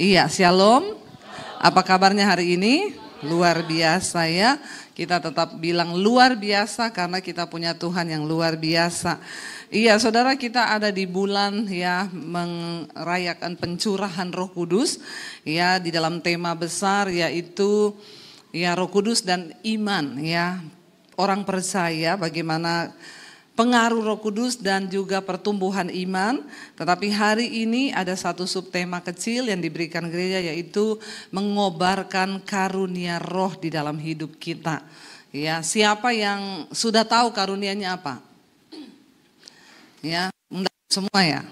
Iya, shalom. Apa kabarnya hari ini? Luar biasa ya. Kita tetap bilang luar biasa karena kita punya Tuhan yang luar biasa. Iya, saudara, kita ada di bulan ya merayakan pencurahan Roh Kudus ya di dalam tema besar yaitu ya Roh Kudus dan iman ya. Orang percaya bagaimana pengaruh Roh Kudus dan juga pertumbuhan iman. Tetapi hari ini ada satu subtema kecil yang diberikan gereja yaitu mengobarkan karunia roh di dalam hidup kita. Ya, siapa yang sudah tahu karunianya apa? Ya, semua ya.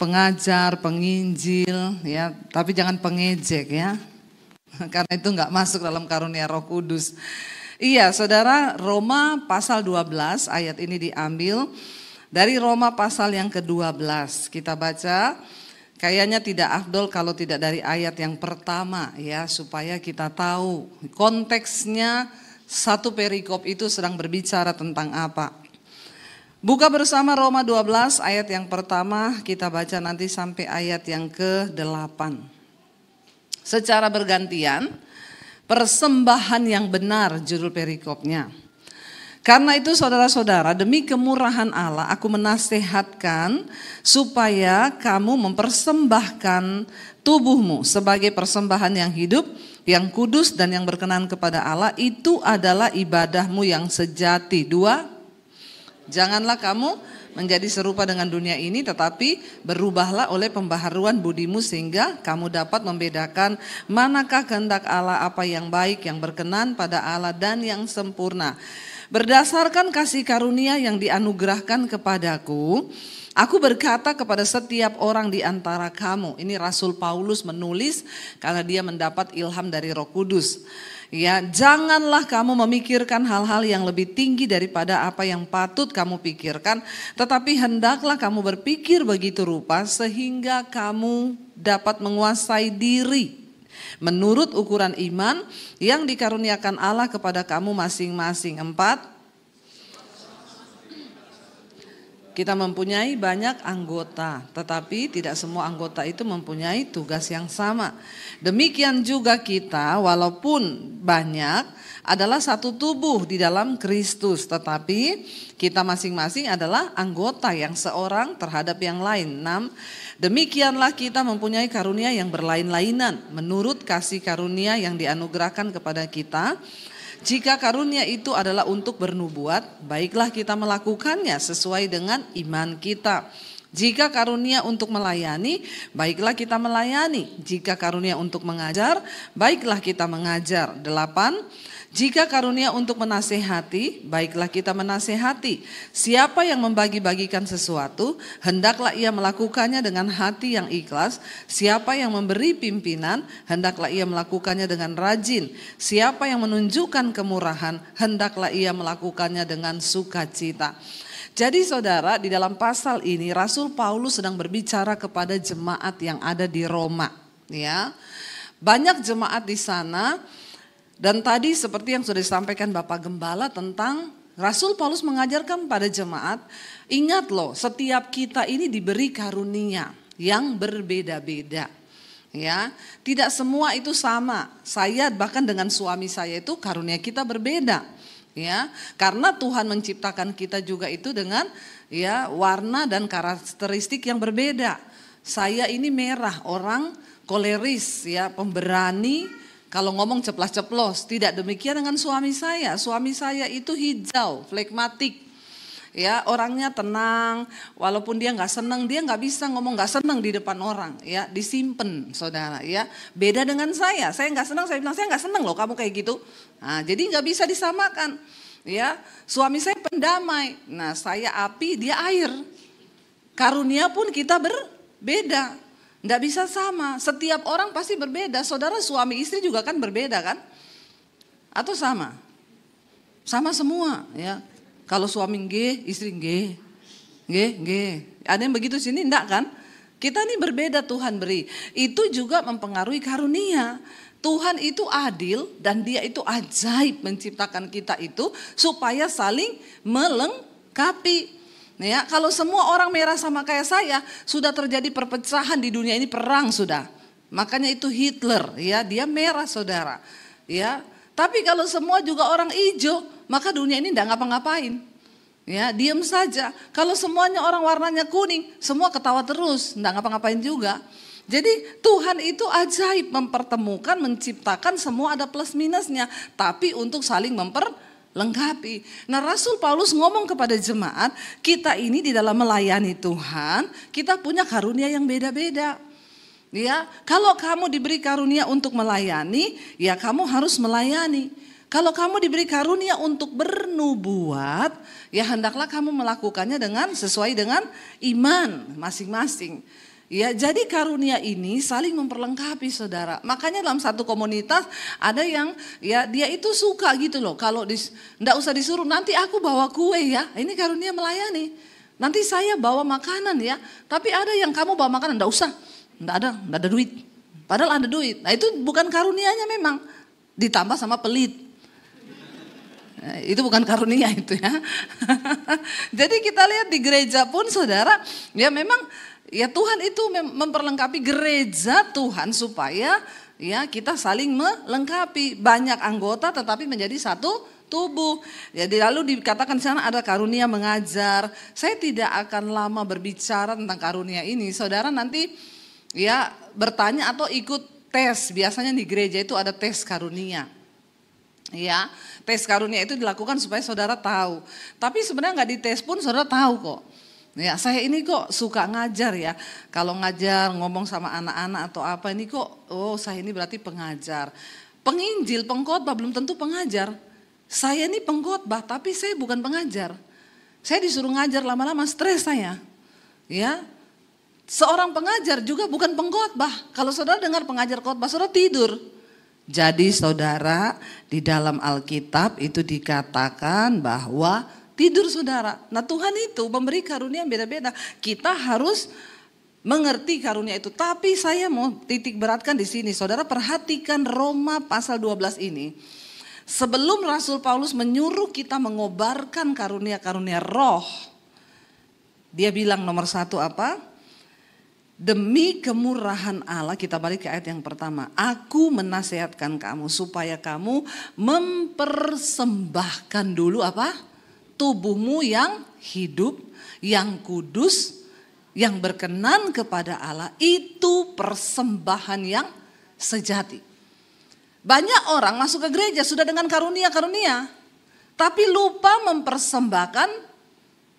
Pengajar, penginjil ya, tapi jangan pengejek ya. Karena itu enggak masuk dalam karunia Roh Kudus. Iya, saudara, Roma pasal 12 ayat ini diambil dari Roma pasal yang ke-12. Kita baca, kayaknya tidak afdol kalau tidak dari ayat yang pertama ya, supaya kita tahu konteksnya satu perikop itu sedang berbicara tentang apa. Buka bersama Roma 12 ayat yang pertama, kita baca nanti sampai ayat yang ke-8. Secara bergantian. Persembahan yang benar judul perikopnya. Karena itu saudara-saudara, demi kemurahan Allah aku menasehatkan supaya kamu mempersembahkan tubuhmu sebagai persembahan yang hidup, yang kudus dan yang berkenan kepada Allah. Itu adalah ibadahmu yang sejati. 2, janganlah kamu menjadi serupa dengan dunia ini, tetapi berubahlah oleh pembaharuan budimu sehingga kamu dapat membedakan manakah kehendak Allah, apa yang baik, yang berkenan pada Allah dan yang sempurna. Berdasarkan kasih karunia yang dianugerahkan kepadaku, aku berkata kepada setiap orang di antara kamu. Ini Rasul Paulus menulis karena dia mendapat ilham dari Roh Kudus. Ya, janganlah kamu memikirkan hal-hal yang lebih tinggi daripada apa yang patut kamu pikirkan, tetapi hendaklah kamu berpikir begitu rupa sehingga kamu dapat menguasai diri menurut ukuran iman yang dikaruniakan Allah kepada kamu masing-masing. 4, kita mempunyai banyak anggota, tetapi tidak semua anggota itu mempunyai tugas yang sama. Demikian juga kita, walaupun banyak, adalah satu tubuh di dalam Kristus, tetapi kita masing-masing adalah anggota yang seorang terhadap yang lain. 6, demikianlah kita mempunyai karunia yang berlain-lainan menurut kasih karunia yang dianugerahkan kepada kita. Jika karunia itu adalah untuk bernubuat, baiklah kita melakukannya sesuai dengan iman kita. Jika karunia untuk melayani, baiklah kita melayani. Jika karunia untuk mengajar, baiklah kita mengajar. 8, jika karunia untuk menasehati, baiklah kita menasehati. Siapa yang membagi-bagikan sesuatu, hendaklah ia melakukannya dengan hati yang ikhlas. Siapa yang memberi pimpinan, hendaklah ia melakukannya dengan rajin. Siapa yang menunjukkan kemurahan, hendaklah ia melakukannya dengan sukacita. Jadi saudara, di dalam pasal ini Rasul Paulus sedang berbicara kepada jemaat yang ada di Roma. Ya, banyak jemaat di sana. Dan tadi seperti yang sudah disampaikan Bapak Gembala tentang Rasul Paulus mengajarkan pada jemaat, ingat loh, setiap kita ini diberi karunia yang berbeda-beda. Ya, tidak semua itu sama. Saya bahkan dengan suami saya itu karunia kita berbeda. Ya, karena Tuhan menciptakan kita juga itu dengan ya warna dan karakteristik yang berbeda. Saya ini merah, orang koleris ya, pemberani. Kalau ngomong ceplas-ceplos, tidak demikian dengan suami saya. Suami saya itu hijau, flegmatik. Ya, orangnya tenang, walaupun dia nggak senang, dia nggak bisa ngomong nggak senang di depan orang. Ya, disimpan, saudara. Ya, beda dengan saya nggak senang, saya bilang saya nggak senang loh kamu kayak gitu. Nah, jadi nggak bisa disamakan. Ya, suami saya pendamai. Nah, saya api, dia air. Karunia pun kita berbeda. Nggak bisa sama, setiap orang pasti berbeda. Saudara suami istri juga kan berbeda kan? Atau sama? Sama semua ya. Kalau suami nge, istri nge. Ada yang begitu sini enggak kan? Kita ini berbeda Tuhan beri. Itu juga mempengaruhi karunia. Tuhan itu adil dan dia itu ajaib menciptakan kita itu supaya saling melengkapi. Ya, kalau semua orang merah sama kayak saya, sudah terjadi perpecahan di dunia ini, perang sudah. Makanya itu Hitler, ya, dia merah saudara. Ya, tapi kalau semua juga orang hijau, maka dunia ini tidak ngapa-ngapain. Ya, diam saja. Kalau semuanya orang warnanya kuning, semua ketawa terus, tidak ngapa-ngapain juga. Jadi Tuhan itu ajaib mempertemukan, menciptakan, semua ada plus minusnya, tapi untuk saling memperlengkapi. Nah, Rasul Paulus ngomong kepada jemaat, kita ini di dalam melayani Tuhan, kita punya karunia yang beda-beda. Ya, kalau kamu diberi karunia untuk melayani, ya kamu harus melayani. Kalau kamu diberi karunia untuk bernubuat, ya hendaklah kamu melakukannya sesuai dengan iman masing-masing. Ya, jadi karunia ini saling memperlengkapi saudara. Makanya dalam satu komunitas ada yang ya dia itu suka gitu loh. Kalau enggak usah disuruh, nanti aku bawa kue ya. Ini karunia melayani. Nanti saya bawa makanan ya. Tapi ada yang kamu bawa makanan, enggak usah. Enggak ada duit. Padahal ada duit. Nah, itu bukan karunianya memang. Ditambah sama pelit. Nah, itu bukan karunia itu ya. Jadi kita lihat di gereja pun saudara, ya memang ya Tuhan itu memperlengkapi gereja Tuhan supaya ya kita saling melengkapi. Banyak anggota tetapi menjadi satu tubuh. Jadi lalu dikatakan di sana ada karunia mengajar. Saya tidak akan lama berbicara tentang karunia ini. Saudara nanti ya bertanya atau ikut tes. Biasanya di gereja itu ada tes karunia. Ya, tes karunia itu dilakukan supaya saudara tahu. Tapi sebenarnya nggak dites pun saudara tahu kok. Ya, saya ini kok suka ngajar ya. Kalau ngajar ngomong sama anak-anak atau apa ini kok, oh saya ini berarti pengajar. Penginjil, pengkhotbah belum tentu pengajar. Saya ini pengkhotbah tapi saya bukan pengajar. Saya disuruh ngajar lama-lama stres saya. Ya. Seorang pengajar juga bukan pengkhotbah. Kalau saudara dengar pengajar khotbah, saudara tidur. Jadi saudara, di dalam Alkitab itu dikatakan bahwa tidur saudara. Nah, Tuhan itu memberi karunia yang beda-beda. Kita harus mengerti karunia itu. Tapi saya mau titik beratkan di sini. Saudara perhatikan Roma pasal 12 ini. Sebelum Rasul Paulus menyuruh kita mengobarkan karunia-karunia roh. Dia bilang nomor 1 apa? Demi kemurahan Allah, kita balik ke ayat yang pertama. Aku menasihatkan kamu supaya kamu mempersembahkan dulu apa? Tubuhmu yang hidup, yang kudus, yang berkenan kepada Allah. Itu persembahan yang sejati. Banyak orang masuk ke gereja sudah dengan karunia-karunia. Tapi lupa mempersembahkan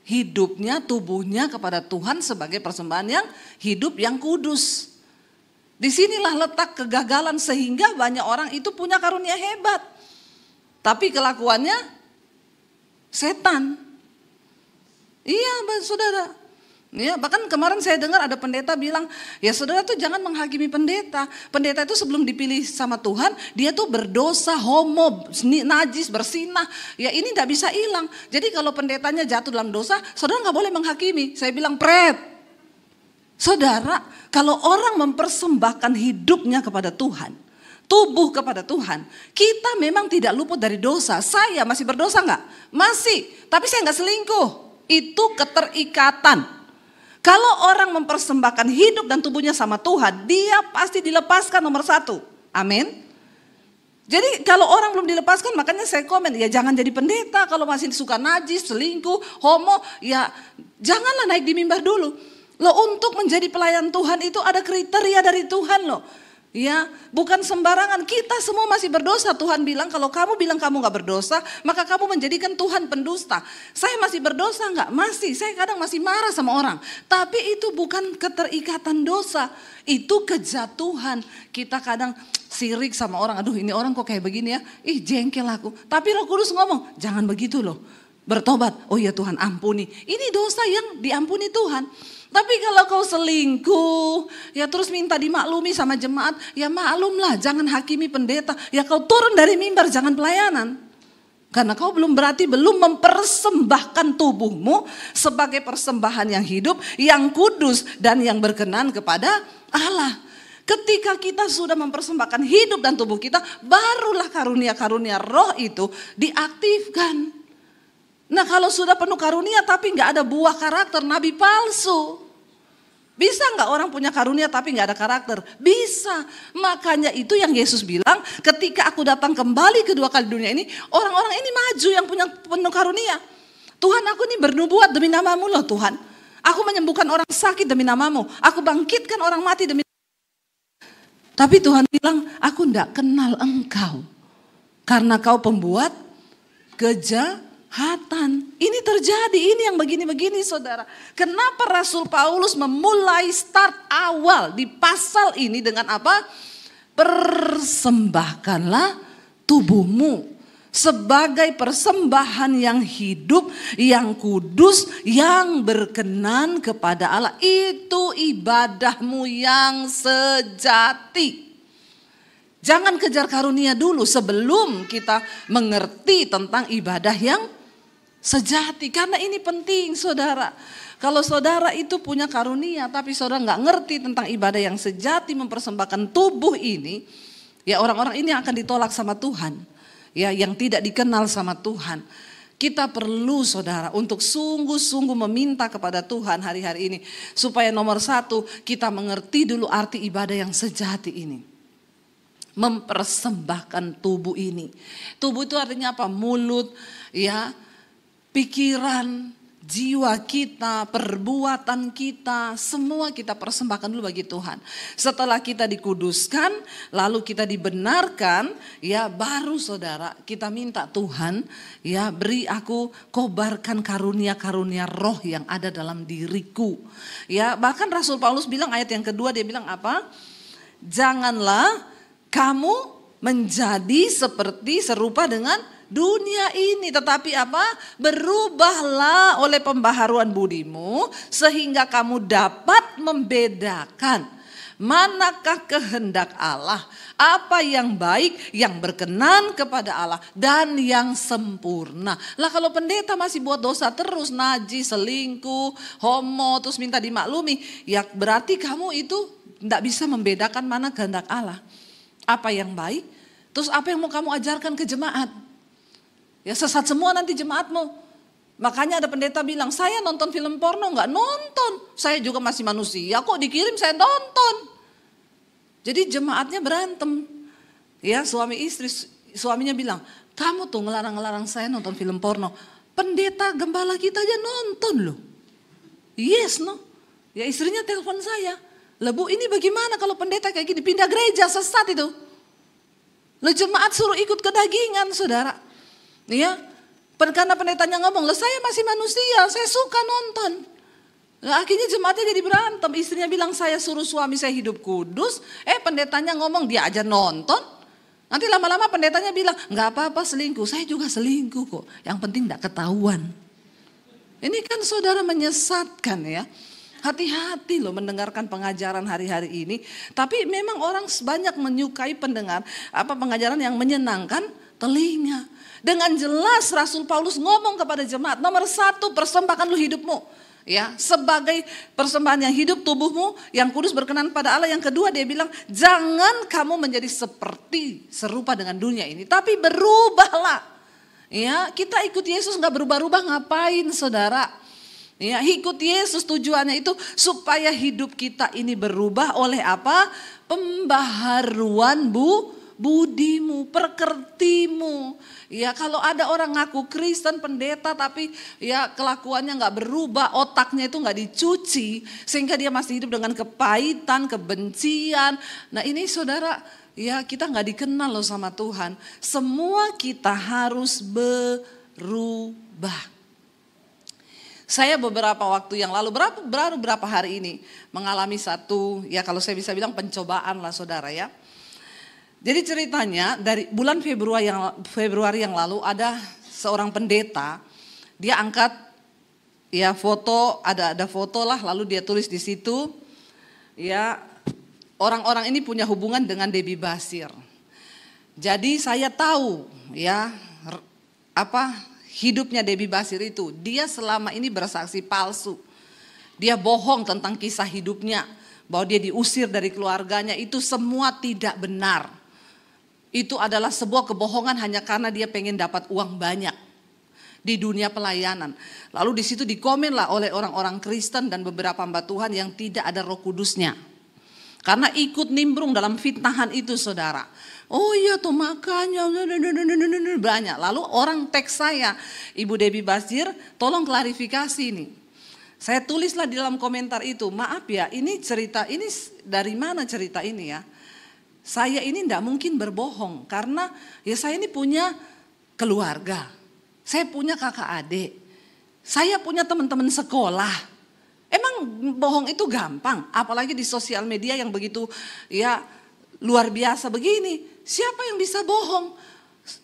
hidupnya, tubuhnya kepada Tuhan sebagai persembahan yang hidup, yang kudus. Disinilah letak kegagalan sehingga banyak orang itu punya karunia hebat. Tapi kelakuannya setan. Iya saudara. Ya, bahkan kemarin saya dengar ada pendeta bilang, ya saudara tuh jangan menghakimi pendeta. Pendeta itu sebelum dipilih sama Tuhan, dia tuh berdosa, homo, najis, bersinah. Ya ini tidak bisa hilang. Jadi kalau pendetanya jatuh dalam dosa, saudara nggak boleh menghakimi. Saya bilang pret. Saudara, kalau orang mempersembahkan hidupnya kepada Tuhan, tubuh kepada Tuhan, kita memang tidak luput dari dosa. Saya masih berdosa nggak? Masih, tapi saya nggak selingkuh. Itu keterikatan. Kalau orang mempersembahkan hidup dan tubuhnya sama Tuhan, dia pasti dilepaskan nomor 1. Amin. Jadi kalau orang belum dilepaskan, makanya saya komen, ya jangan jadi pendeta kalau masih suka najis, selingkuh, homo, ya janganlah naik di mimbar dulu. Loh, untuk menjadi pelayan Tuhan itu ada kriteria dari Tuhan loh. Ya, bukan sembarangan. Kita semua masih berdosa. Tuhan bilang kalau kamu bilang kamu gak berdosa, maka kamu menjadikan Tuhan pendusta. Saya masih berdosa gak? Masih. Saya kadang masih marah sama orang. Tapi itu bukan keterikatan dosa. Itu kejatuhan. Kita kadang sirik sama orang. Aduh, ini orang kok kayak begini ya. Ih, jengkel aku. Tapi Roh Kudus ngomong, jangan begitu loh. Bertobat. Oh ya Tuhan, ampuni. Ini dosa yang diampuni Tuhan. Tapi kalau kau selingkuh, ya terus minta dimaklumi sama jemaat, ya maklumlah, jangan hakimi pendeta. Ya kau turun dari mimbar, jangan pelayanan. Karena kau belum mempersembahkan tubuhmu sebagai persembahan yang hidup, yang kudus dan yang berkenan kepada Allah. Ketika kita sudah mempersembahkan hidup dan tubuh kita, barulah karunia-karunia roh itu diaktifkan. Nah kalau sudah penuh karunia tapi nggak ada buah karakter, nabi palsu. Bisa nggak orang punya karunia tapi nggak ada karakter? Bisa. Makanya itu yang Yesus bilang, ketika aku datang kembali kedua kali dunia ini, orang-orang ini maju yang punya penuh karunia. Tuhan, aku ini bernubuat demi namamu loh Tuhan. Aku menyembuhkan orang sakit demi namamu. Aku bangkitkan orang mati demi. Tapi Tuhan bilang, aku tidak kenal engkau. Karena kau pembuat kejahatan. Ini terjadi, ini yang begini-begini saudara. Kenapa Rasul Paulus memulai start awal di pasal ini dengan apa? Persembahkanlah tubuhmu sebagai persembahan yang hidup, yang kudus, yang berkenan kepada Allah. Itu ibadahmu yang sejati. Jangan kejar karunia dulu sebelum kita mengerti tentang ibadah yang sejati. Karena ini penting saudara. Kalau saudara itu punya karunia tapi saudara nggak ngerti tentang ibadah yang sejati, mempersembahkan tubuh ini, ya orang-orang ini akan ditolak sama Tuhan. Ya, yang tidak dikenal sama Tuhan. Kita perlu saudara untuk sungguh-sungguh meminta kepada Tuhan hari-hari ini. Supaya nomor satu, kita mengerti dulu arti ibadah yang sejati ini. Mempersembahkan tubuh ini. Tubuh itu artinya apa? Mulut, ya, pikiran, jiwa kita, perbuatan kita, semua kita persembahkan dulu bagi Tuhan. Setelah kita dikuduskan, lalu kita dibenarkan, ya baru saudara kita minta Tuhan, ya beri aku, kobarkan karunia-karunia roh yang ada dalam diriku. Ya bahkan Rasul Paulus bilang ayat yang kedua, dia bilang apa? Janganlah kamu menjadi serupa dengan dunia ini, tetapi apa? Berubahlah oleh pembaharuan budimu sehingga kamu dapat membedakan manakah kehendak Allah, apa yang baik, yang berkenan kepada Allah dan yang sempurna. Lah kalau pendeta masih buat dosa terus, najis, selingkuh, homo, terus minta dimaklumi, ya berarti kamu itu tidak bisa membedakan mana kehendak Allah, apa yang baik, terus apa yang mau kamu ajarkan ke jemaat. Ya sesat semua nanti jemaatmu. Makanya ada pendeta bilang, saya nonton film porno nggak nonton. Saya juga masih manusia kok, dikirim saya nonton. Jadi jemaatnya berantem. Ya suami istri, suaminya bilang, kamu tuh ngelarang-ngelarang saya nonton film porno. Pendeta gembala kita aja nonton loh. Yes no. Ya istrinya telepon saya. Lah Bu, ini bagaimana kalau pendeta kayak gini, pindah gereja, sesat itu. Lah jemaat suruh ikut kedagingan saudara. Ya, karena pendetanya ngomong, lah saya masih manusia, saya suka nonton. Nah, akhirnya jemaatnya jadi berantem. Istrinya bilang saya suruh suami saya hidup kudus, pendetanya ngomong dia aja nonton. Nanti lama-lama pendetanya bilang nggak apa-apa selingkuh, saya juga selingkuh kok. Yang penting nggak ketahuan. Ini kan saudara menyesatkan ya. Hati-hati loh mendengarkan pengajaran hari-hari ini. Tapi memang orang banyak menyukai pengajaran yang menyenangkan telinga. Dengan jelas Rasul Paulus ngomong kepada jemaat, nomor satu persembahkan lu hidupmu. Ya, sebagai persembahan yang hidup tubuhmu yang kudus berkenan pada Allah. Yang kedua dia bilang, jangan kamu menjadi serupa dengan dunia ini, tapi berubahlah. Ya, kita ikut Yesus nggak berubah-ubah ngapain saudara? Ya, ikut Yesus tujuannya itu supaya hidup kita ini berubah oleh apa? Pembaharuan budimu, perkertimu. Ya kalau ada orang ngaku Kristen, pendeta tapi ya kelakuannya nggak berubah, otaknya itu nggak dicuci sehingga dia masih hidup dengan kepahitan, kebencian. Nah ini saudara, ya kita nggak dikenal loh sama Tuhan. Semua kita harus berubah. Saya beberapa waktu yang lalu, berapa hari ini mengalami satu, ya kalau saya bisa bilang pencobaan lah saudara ya. Jadi ceritanya dari bulan Februari yang lalu ada seorang pendeta, dia angkat ya foto, ada foto lah, lalu dia tulis di situ ya orang-orang ini punya hubungan dengan Debbie Basir. Jadi saya tahu ya apa hidupnya Debbie Basir itu, dia selama ini bersaksi palsu. Dia bohong tentang kisah hidupnya, bahwa dia diusir dari keluarganya, itu semua tidak benar. Itu adalah sebuah kebohongan hanya karena dia pengen dapat uang banyak. di dunia pelayanan. Lalu di situ dikomenlah oleh orang-orang Kristen dan beberapa hamba Tuhan yang tidak ada Roh Kudusnya. Karena ikut nimbrung dalam fitnahan itu saudara. Oh iya tuh makanya banyak. Lalu orang teks saya, Ibu Debbie Basir, tolong klarifikasi ini. Saya tulislah di dalam komentar itu, maaf ya ini cerita, ini dari mana cerita ini ya. Saya ini tidak mungkin berbohong karena ya saya ini punya keluarga. Saya punya kakak adik. Saya punya teman-teman sekolah. Emang bohong itu gampang, apalagi di sosial media yang begitu ya luar biasa begini. Siapa yang bisa bohong?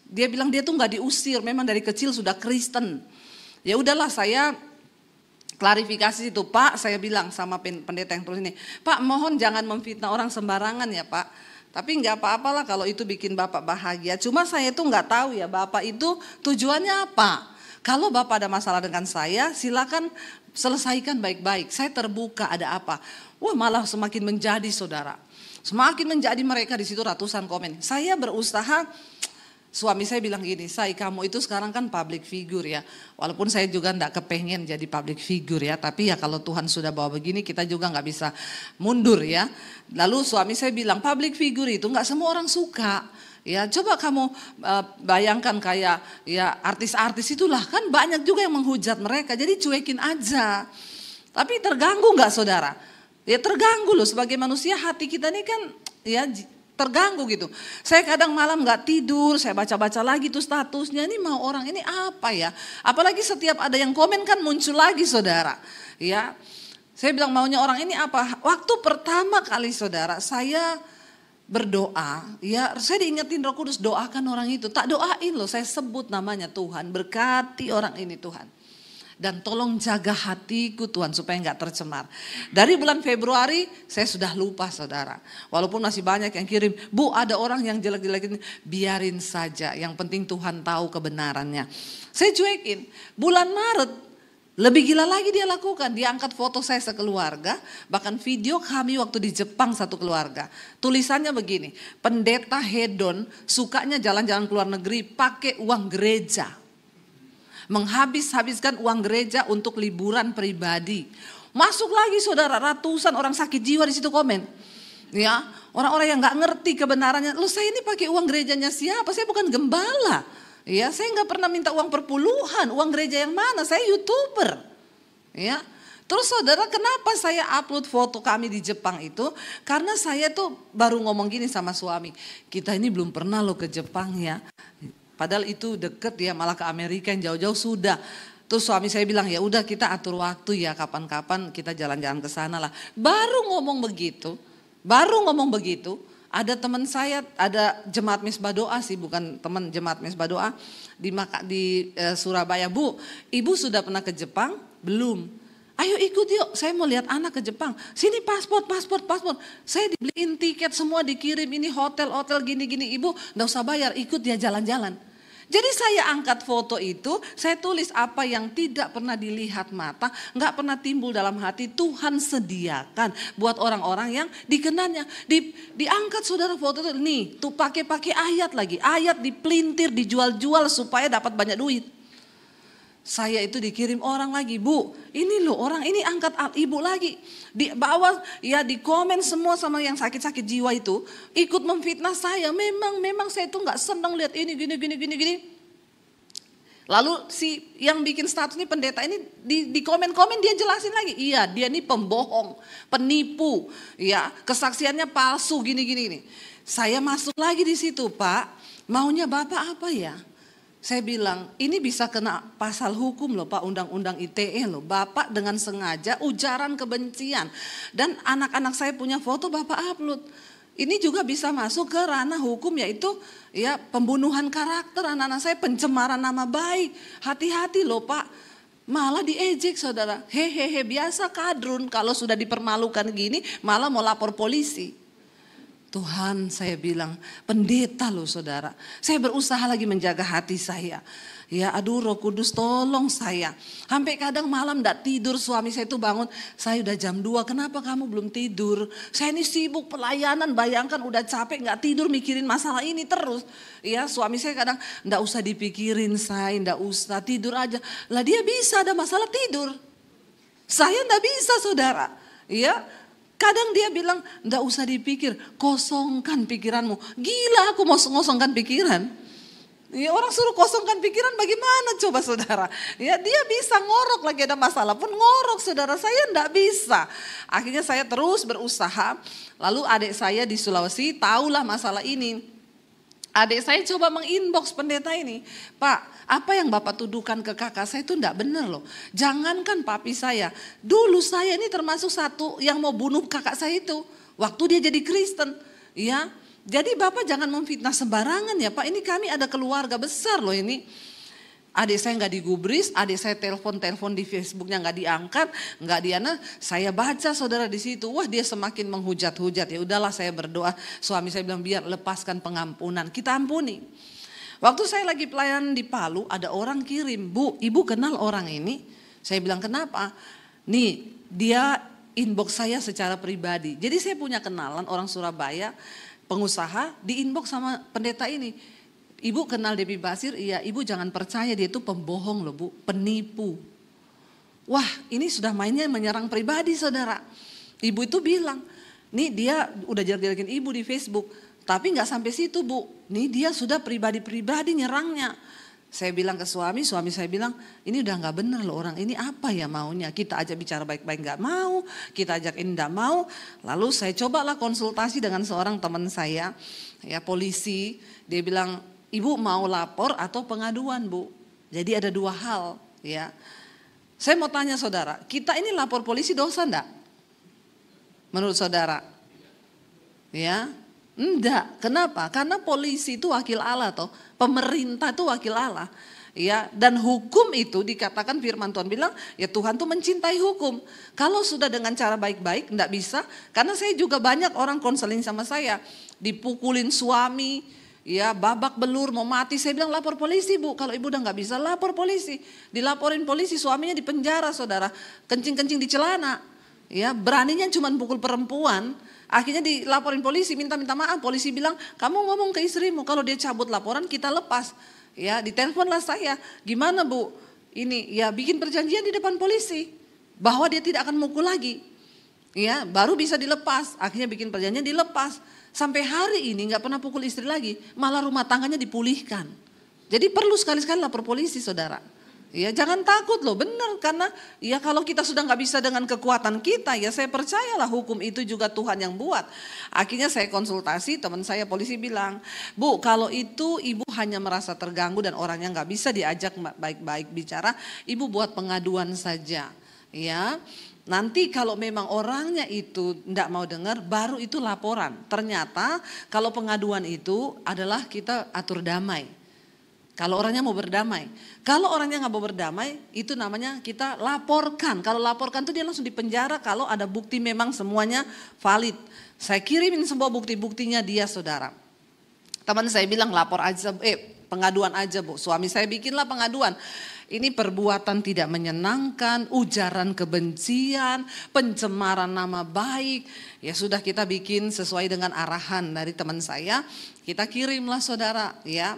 Dia bilang dia tuh nggak diusir, memang dari kecil sudah Kristen. Ya udahlah saya klarifikasi itu Pak, saya bilang sama pendeta yang tulis ini, Pak mohon jangan memfitnah orang sembarangan ya Pak. Tapi nggak apa-apalah kalau itu bikin Bapak bahagia. Cuma saya itu nggak tahu ya Bapak itu tujuannya apa. Kalau Bapak ada masalah dengan saya, silakan selesaikan baik-baik. Saya terbuka ada apa. Wah malah semakin menjadi saudara. Semakin menjadi mereka di situ ratusan komen. Saya berusaha, suami saya bilang gini, Say kamu itu sekarang kan public figure ya. Walaupun saya juga enggak kepengen jadi public figure ya. Tapi ya kalau Tuhan sudah bawa begini kita juga nggak bisa mundur ya. Lalu suami saya bilang public figure itu nggak semua orang suka. Ya coba kamu bayangkan kayak ya artis-artis itulah kan banyak juga yang menghujat mereka. Jadi cuekin aja. Tapi terganggu nggak saudara? Ya terganggu loh sebagai manusia hati kita ini kan ya terganggu gitu. Saya kadang malam nggak tidur, saya baca-baca lagi tuh statusnya ini mau orang ini apa ya? Apalagi setiap ada yang komen kan muncul lagi saudara. Ya saya bilang maunya orang ini apa? Waktu pertama kali saudara saya berdoa, ya saya diingetin Roh Kudus doakan orang itu. Tak doain loh, saya sebut namanya Tuhan, berkati orang ini Tuhan. Dan tolong jaga hatiku Tuhan supaya nggak tercemar. Dari bulan Februari saya sudah lupa saudara. Walaupun masih banyak yang kirim, Bu ada orang yang jelek-jelekin, biarin saja. Yang penting Tuhan tahu kebenarannya. Saya cuekin, bulan Maret lebih gila lagi dia lakukan, dia angkat foto saya sekeluarga, bahkan video kami waktu di Jepang satu keluarga. Tulisannya begini, pendeta hedon sukanya jalan-jalan ke luar negeri pakai uang gereja. Menghabis-habiskan uang gereja untuk liburan pribadi. Masuk lagi saudara, ratusan orang sakit jiwa di situ komen. Ya, orang-orang yang nggak ngerti kebenarannya, lu saya ini pakai uang gerejanya siapa? Saya bukan gembala. Ya, saya nggak pernah minta uang perpuluhan, uang gereja yang mana? Saya YouTuber. Ya. Terus saudara, kenapa saya upload foto kami di Jepang itu? Karena saya tuh baru ngomong gini sama suami, kita ini belum pernah loh ke Jepang ya. Padahal itu deket ya, malah ke Amerika yang jauh-jauh sudah. Terus suami saya bilang ya udah kita atur waktu ya, kapan-kapan kita jalan-jalan ke sana lah. Baru ngomong begitu. Ada teman saya, ada jemaat Misbah Doa sih, bukan teman jemaat Misbah Doa di Surabaya. Bu, ibu sudah pernah ke Jepang? Belum. Ayo ikut yuk, saya mau lihat anak ke Jepang. Sini paspor. Saya dibeliin tiket semua dikirim, ini hotel gini-gini. Ibu gak usah bayar, ikut dia jalan-jalan. Jadi saya angkat foto itu, saya tulis apa yang tidak pernah dilihat mata, gak pernah timbul dalam hati, Tuhan sediakan buat orang-orang yang dikenannya. Diangkat saudara foto itu, nih tuh pakai ayat lagi, ayat dipelintir, dijual-jual supaya dapat banyak duit. Saya itu dikirim orang lagi, Bu ini loh orang ini angkat ibu lagi. Di bawah ya di komen semua sama yang sakit-sakit jiwa itu ikut memfitnah saya. Memang saya itu gak senang lihat ini gini. Lalu si yang bikin status ini pendeta ini di komen-komen dia jelasin lagi. Iya dia ini pembohong, penipu, ya kesaksiannya palsu gini. Saya masuk lagi di situ Pak, maunya Bapak apa ya? Saya bilang ini bisa kena pasal hukum loh Pak, undang-undang ITE loh. Bapak dengan sengaja ujaran kebencian. Dan anak-anak saya punya foto Bapak upload. Ini juga bisa masuk ke ranah hukum yaitu ya pembunuhan karakter anak-anak saya, pencemaran nama baik. Hati-hati loh Pak. Malah diejek saudara. Hehehe biasa kadrun kalau sudah dipermalukan gini malah mau lapor polisi. Tuhan, saya bilang, pendeta loh saudara. Saya berusaha lagi menjaga hati saya. Ya aduh Roh Kudus tolong saya. Sampai kadang malam gak tidur, suami saya itu bangun. Saya udah jam 2, kenapa kamu belum tidur? Saya ini sibuk pelayanan, bayangkan udah capek gak tidur mikirin masalah ini terus. Ya suami saya kadang gak usah dipikirin saya, gak usah tidur aja. Lah dia bisa ada masalah tidur. Saya gak bisa saudara. Ya. Kadang dia bilang, enggak usah dipikir, kosongkan pikiranmu. Gila aku mau ngosongkan pikiran. Ya, orang suruh kosongkan pikiran bagaimana coba saudara. Ya, dia bisa ngorok lagi ada masalah pun ngorok saudara, saya enggak bisa. Akhirnya saya terus berusaha, lalu adik saya di Sulawesi tahulah masalah ini. Adik saya coba menginbox pendeta ini, Pak, apa yang Bapak tuduhkan ke kakak saya itu enggak benar loh. Jangankan papi saya, dulu saya ini termasuk satu yang mau bunuh kakak saya itu. Waktu dia jadi Kristen, ya. Jadi Bapak jangan memfitnah sembarangan ya Pak, ini kami ada keluarga besar loh ini. Adik saya nggak digubris, adik saya telepon di Facebooknya nggak diangkat, nggak diana. Saya baca saudara di situ, wah dia semakin menghujat-hujat. Ya udahlah saya berdoa, suami saya bilang biar lepaskan pengampunan, kita ampuni. Waktu saya lagi pelayanan di Palu, ada orang kirim, Bu, ibu kenal orang ini? Saya bilang kenapa? Nih dia inbox saya secara pribadi. Jadi saya punya kenalan orang Surabaya, pengusaha di inbox sama pendeta ini. Ibu kenal Debbie Basir? Iya, ibu jangan percaya dia itu pembohong loh Bu, penipu. Wah ini sudah mainnya menyerang pribadi saudara. Ibu itu bilang, nih dia udah jelek-jelekin ibu di Facebook. Tapi gak sampai situ Bu, nih dia sudah pribadi-pribadi nyerangnya. Saya bilang ke suami saya bilang, ini udah gak bener loh orang ini apa ya maunya. Kita ajak bicara baik-baik gak mau, kita ajak ini gak mau. Lalu saya cobalah konsultasi dengan seorang teman saya, ya polisi. Dia bilang, Ibu mau lapor atau pengaduan Bu? Jadi ada 2 hal ya. Saya mau tanya saudara, kita ini lapor polisi dosa enggak? Menurut saudara? Ya, enggak. Kenapa? Karena polisi itu wakil Allah toh, pemerintah itu wakil Allah. Ya, dan hukum itu dikatakan firman Tuhan bilang, ya Tuhan tuh mencintai hukum. Kalau sudah dengan cara baik-baik enggak bisa, karena saya juga banyak orang konseling sama saya, dipukulin suami, ya babak belur mau mati, saya bilang lapor polisi Bu, kalau ibu udah gak bisa lapor polisi. Dilaporin polisi, suaminya di penjara saudara, kencing-kencing di celana. Ya beraninya cuma pukul perempuan, akhirnya dilaporin polisi, minta maaf. Polisi bilang kamu ngomong ke istrimu, kalau dia cabut laporan kita lepas. Ya diteleponlah saya, gimana Bu? Ini ya bikin perjanjian di depan polisi bahwa dia tidak akan mukul lagi. Ya baru bisa dilepas, akhirnya bikin perjanjian dilepas. Sampai hari ini gak pernah pukul istri lagi, malah rumah tangganya dipulihkan. Jadi perlu sekali-sekali lapor polisi saudara. Ya jangan takut loh, benar, karena ya kalau kita sudah gak bisa dengan kekuatan kita, ya saya percayalah hukum itu juga Tuhan yang buat. Akhirnya saya konsultasi, teman saya polisi bilang, Bu kalau itu ibu hanya merasa terganggu dan orangnya gak bisa diajak baik-baik bicara, ibu buat pengaduan saja. Ya. Nanti kalau memang orangnya itu tidak mau dengar, baru itu laporan. Ternyata kalau pengaduan itu adalah kita atur damai. Kalau orangnya mau berdamai. Kalau orangnya nggak mau berdamai, itu namanya kita laporkan. Kalau laporkan itu dia langsung dipenjara kalau ada bukti memang semuanya valid. Saya kirimin semua bukti-buktinya dia saudara. Teman saya bilang lapor aja, pengaduan aja Bu. Suami saya bikinlah pengaduan. Ini perbuatan tidak menyenangkan, ujaran kebencian, pencemaran nama baik. Ya sudah kita bikin sesuai dengan arahan dari teman saya. Kita kirimlah saudara ya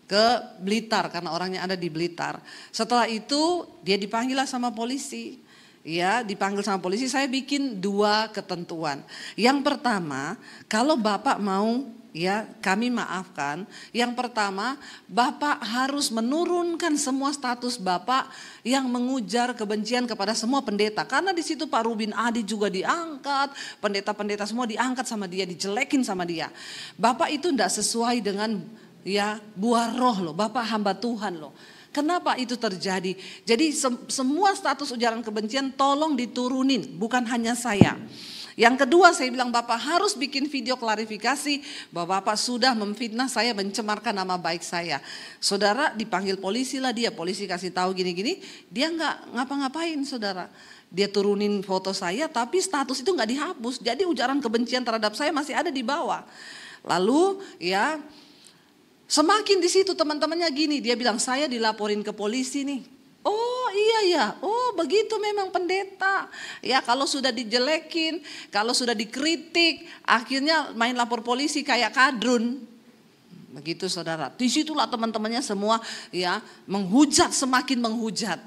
ke Blitar karena orangnya ada di Blitar. Setelah itu dia dipanggillah sama polisi. Ya dipanggil sama polisi, saya bikin 2 ketentuan. Yang pertama, kalau Bapak mau ya kami maafkan. Yang pertama, Bapak harus menurunkan semua status Bapak yang mengujar kebencian kepada semua pendeta. Karena di situ Pak Rubin Adi juga diangkat, pendeta-pendeta semua diangkat sama dia, dijelekin sama dia. Bapak itu tidak sesuai dengan ya buah roh loh, Bapak hamba Tuhan loh. Kenapa itu terjadi? Jadi semua status ujaran kebencian tolong diturunin, bukan hanya saya. Yang kedua saya bilang Bapak harus bikin video klarifikasi bahwa Bapak sudah memfitnah saya, mencemarkan nama baik saya. Saudara dipanggil polisi lah dia, polisi kasih tahu gini-gini, dia nggak ngapa-ngapain saudara. Dia turunin foto saya tapi status itu nggak dihapus, jadi ujaran kebencian terhadap saya masih ada di bawah. Lalu ya semakin di situ teman-temannya gini, dia bilang saya dilaporin ke polisi nih. Oh iya ya, oh begitu memang pendeta. Ya kalau sudah dijelekin, kalau sudah dikritik, akhirnya main lapor polisi kayak kadrun. Begitu saudara, disitulah teman-temannya semua ya menghujat, semakin menghujat.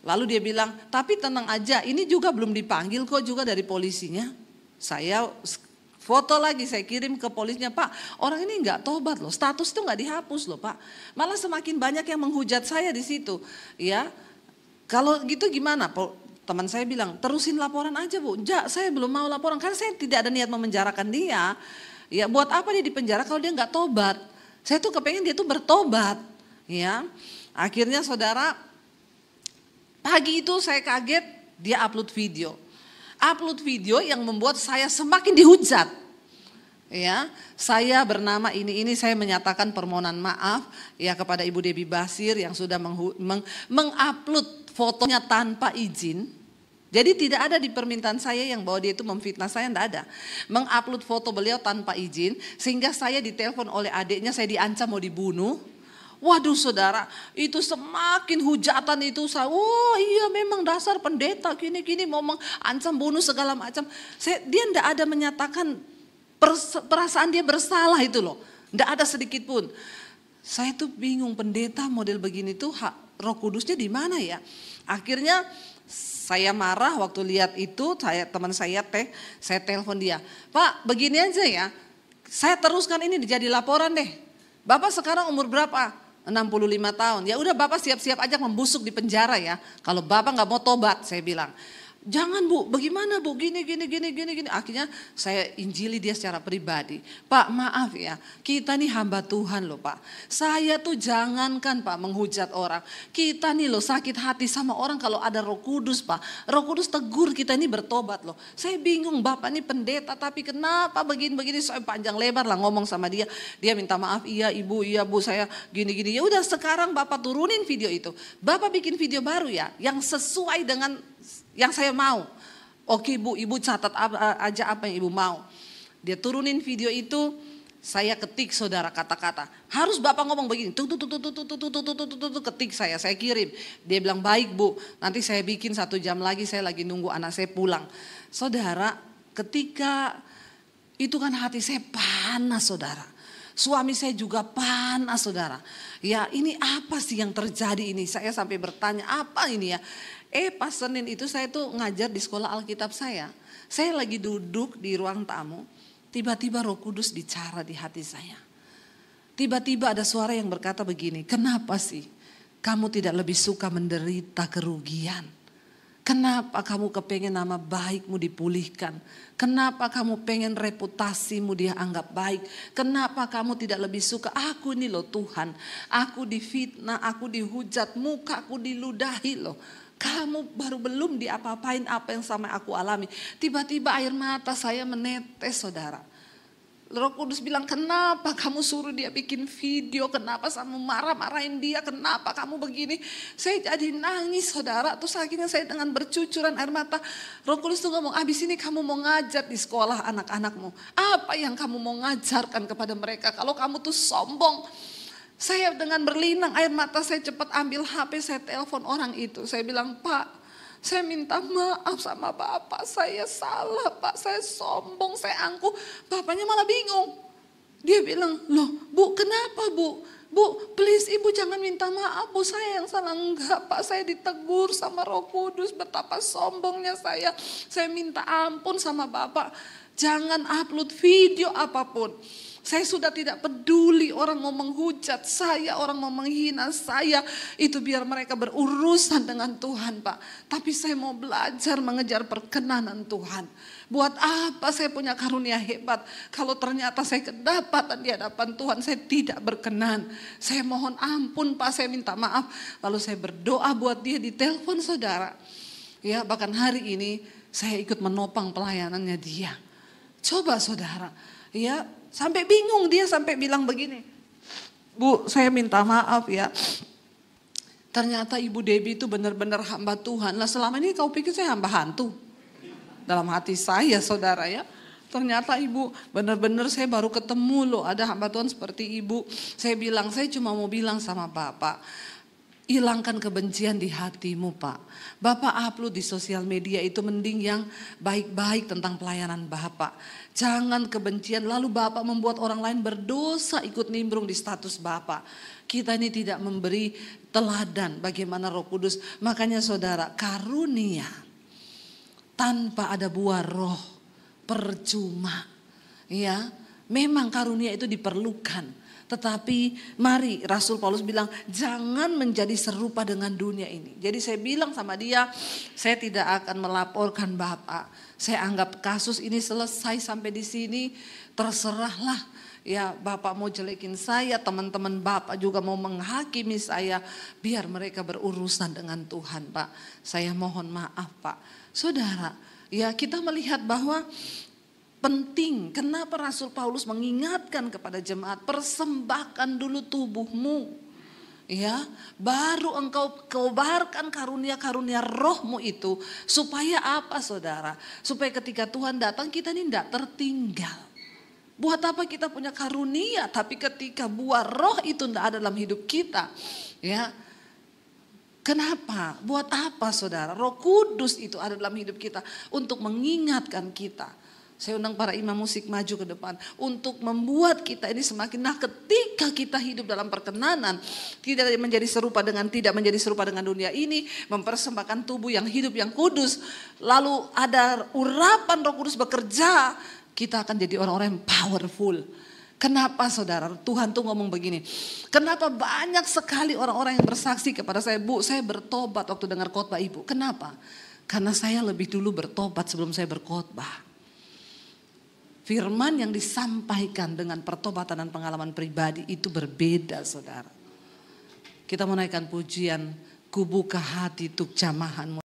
Lalu dia bilang, tapi tenang aja, ini juga belum dipanggil kok juga dari polisinya. Saya foto lagi, saya kirim ke polisinya, Pak orang ini nggak tobat loh, status itu nggak dihapus loh Pak. Malah semakin banyak yang menghujat saya di situ. Ya, kalau gitu gimana? Teman saya bilang, terusin laporan aja Bu. Enggak, saya belum mau laporan karena saya tidak ada niat memenjarakan dia. Ya, buat apa dia dipenjara kalau dia nggak tobat? Saya tuh kepengen dia tuh bertobat. Ya, akhirnya saudara, pagi itu saya kaget dia upload video. Upload video yang membuat saya semakin dihujat. Ya, saya bernama ini saya menyatakan permohonan maaf ya kepada Ibu Debbie Basir yang sudah mengupload fotonya tanpa izin. Jadi tidak ada di permintaan saya yang bahwa dia itu memfitnah saya, tidak ada. Mengupload foto beliau tanpa izin sehingga saya ditelepon oleh adiknya, saya diancam mau dibunuh. Waduh saudara, itu semakin hujatan itu saya, oh iya memang dasar pendeta gini-gini mau mengancam bunuh segala macam. Dia tidak ada menyatakan perasaan dia bersalah itu loh, tidak ada sedikit pun. Saya tuh bingung pendeta model begini tuh Roh Kudusnya di mana ya? Akhirnya saya marah waktu lihat itu, teman saya saya telepon dia, Pak begini aja ya, saya teruskan ini jadi laporan deh. Bapak sekarang umur berapa? 65 tahun. Ya udah Bapak siap-siap aja membusuk di penjara ya. Kalau Bapak nggak mau tobat, saya bilang. Jangan Bu, bagaimana Bu, gini. Akhirnya saya injili dia secara pribadi. Pak maaf ya, kita nih hamba Tuhan loh Pak. Saya tuh jangankan Pak menghujat orang. Kita nih loh sakit hati sama orang kalau ada Roh Kudus Pak. Roh Kudus tegur kita ini bertobat loh. Saya bingung Bapak nih pendeta tapi kenapa begini-begini, saya panjang lebar lah ngomong sama dia. Dia minta maaf, iya Bu saya gini-gini. Ya udah sekarang Bapak turunin video itu. Bapak bikin video baru ya yang sesuai dengan yang saya mau. Oke Bu, Ibu catat aja apa yang Ibu mau. Dia turunin video itu, saya ketik saudara kata-kata. Harus Bapak ngomong begini, ketik saya kirim. Dia bilang baik Bu, nanti saya bikin 1 jam lagi, saya lagi nunggu anak saya pulang. Saudara, ketika itu kan hati saya panas saudara. Suami saya juga panas saudara. Ya ini apa sih yang terjadi ini? Saya sampai bertanya apa ini ya? Pas Senin itu saya tuh ngajar di sekolah Alkitab saya. Saya lagi duduk di ruang tamu. Tiba-tiba Roh Kudus bicara di hati saya. Tiba-tiba ada suara yang berkata begini. Kenapa sih kamu tidak lebih suka menderita kerugian? Kenapa kamu kepengen nama baikmu dipulihkan? Kenapa kamu pengen reputasimu dia anggap baik? Kenapa kamu tidak lebih suka, aku ini loh Tuhan. Aku difitnah, aku dihujat, mukaku diludahi loh. Kamu baru belum diapa-apain apa yang sama aku alami. Tiba-tiba air mata saya menetes saudara. Roh Kudus bilang kenapa kamu suruh dia bikin video, kenapa kamu marah-marahin dia, kenapa kamu begini. Saya jadi nangis saudara, terus akhirnya saya dengan bercucuran air mata. Roh Kudus tuh ngomong, abis ini kamu mau ngajar di sekolah anak-anakmu. Apa yang kamu mau ngajarkan kepada mereka kalau kamu tuh sombong. Saya dengan berlinang air mata saya cepat ambil HP, saya telepon orang itu. Saya bilang, Pak, saya minta maaf sama Bapak, saya salah Pak, saya sombong, saya angkuh. Bapaknya malah bingung. Dia bilang, loh Bu kenapa Bu? Bu please Ibu jangan minta maaf Bu, saya yang salah. Enggak Pak, saya ditegur sama Roh Kudus, betapa sombongnya saya. Saya minta ampun sama Bapak, jangan upload video apapun. Saya sudah tidak peduli orang mau menghujat saya, orang mau menghina saya. Itu biar mereka berurusan dengan Tuhan Pak. Tapi saya mau belajar mengejar perkenanan Tuhan. Buat apa saya punya karunia hebat kalau ternyata saya kedapatan di hadapan Tuhan saya tidak berkenan. Saya mohon ampun Pak, saya minta maaf. Lalu saya berdoa buat dia di telepon saudara. Ya, bahkan hari ini saya ikut menopang pelayanannya dia. Coba saudara, ya sampai bingung dia sampai bilang begini, Bu, saya minta maaf ya. Ternyata Ibu Debbie itu benar-benar hamba Tuhan. Lah selama ini kau pikir saya hamba hantu? Dalam hati saya saudara ya. Ternyata Ibu benar-benar saya baru ketemu loh ada hamba Tuhan seperti Ibu. Saya bilang saya cuma mau bilang sama Bapak. Hilangkan kebencian di hatimu Pak. Bapak upload di sosial media itu mending yang baik-baik tentang pelayanan Bapak. Jangan kebencian lalu Bapak membuat orang lain berdosa ikut nimbrung di status Bapak. Kita ini tidak memberi teladan bagaimana Roh Kudus. Makanya saudara, karunia tanpa ada buah roh percuma. Ya, memang karunia itu diperlukan. Tetapi mari Rasul Paulus bilang jangan menjadi serupa dengan dunia ini. Jadi saya bilang sama dia, saya tidak akan melaporkan Bapak. Saya anggap kasus ini selesai sampai di sini, terserahlah. Ya Bapak mau jelekin saya, teman-teman Bapak juga mau menghakimi saya. Biar mereka berurusan dengan Tuhan Pak. Saya mohon maaf Pak. Saudara, ya kita melihat bahwa penting, kenapa Rasul Paulus mengingatkan kepada jemaat, persembahkan dulu tubuhmu. Ya, baru engkau kobarkan karunia-karunia rohmu itu. Supaya apa saudara? Supaya ketika Tuhan datang kita ini tidak tertinggal. Buat apa kita punya karunia, tapi ketika buah roh itu tidak ada dalam hidup kita. Ya, kenapa? Buat apa saudara? Roh Kudus itu ada dalam hidup kita untuk mengingatkan kita. Saya undang para imam musik maju ke depan untuk membuat kita ini semakin, nah ketika kita hidup dalam perkenanan, tidak menjadi serupa dengan dunia ini, mempersembahkan tubuh yang hidup yang kudus, lalu ada urapan Roh Kudus bekerja, kita akan jadi orang-orang yang powerful. Kenapa saudara? Tuhan tuh ngomong begini, kenapa banyak sekali orang-orang yang bersaksi kepada saya, Bu saya bertobat waktu dengar khotbah Ibu. Kenapa? Karena saya lebih dulu bertobat sebelum saya berkhotbah. Firman yang disampaikan dengan pertobatan dan pengalaman pribadi itu berbeda saudara. Kita menaikkan pujian, ku buka hati untuk jamahanmu.